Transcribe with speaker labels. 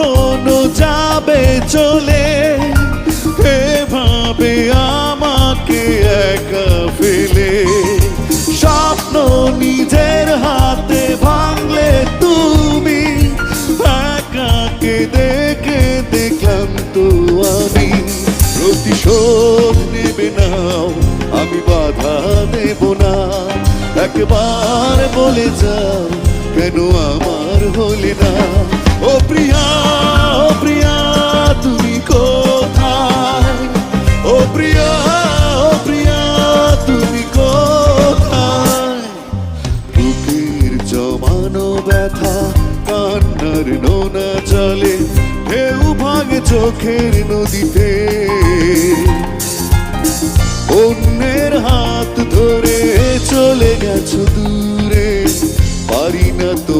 Speaker 1: কখনো যাবে চলে, এভাবে আমাকে একা ফেলে। স্বপ্ন নিজের হাতে ভাঙলে তুমি, একাকে দেখে দেখলাম তো আমি। প্রতিশোধ নেবে নাও, আমি বাধা দেব না। একবার বলে যাও, কেন আমার হলে না? ও প্রিয়া, ও প্রিয়া, তুমি কোথায়? ও প্রিয়া, ও প্রিয়া, তুমি কোথায়? বুকের জমানো ব্যথা, কান্নার নোনা জলে, ঢেউ ভাঙে চোখের নদীতে। অন্যের হাত ধরে চলে গেছো দূরে, পারি না তো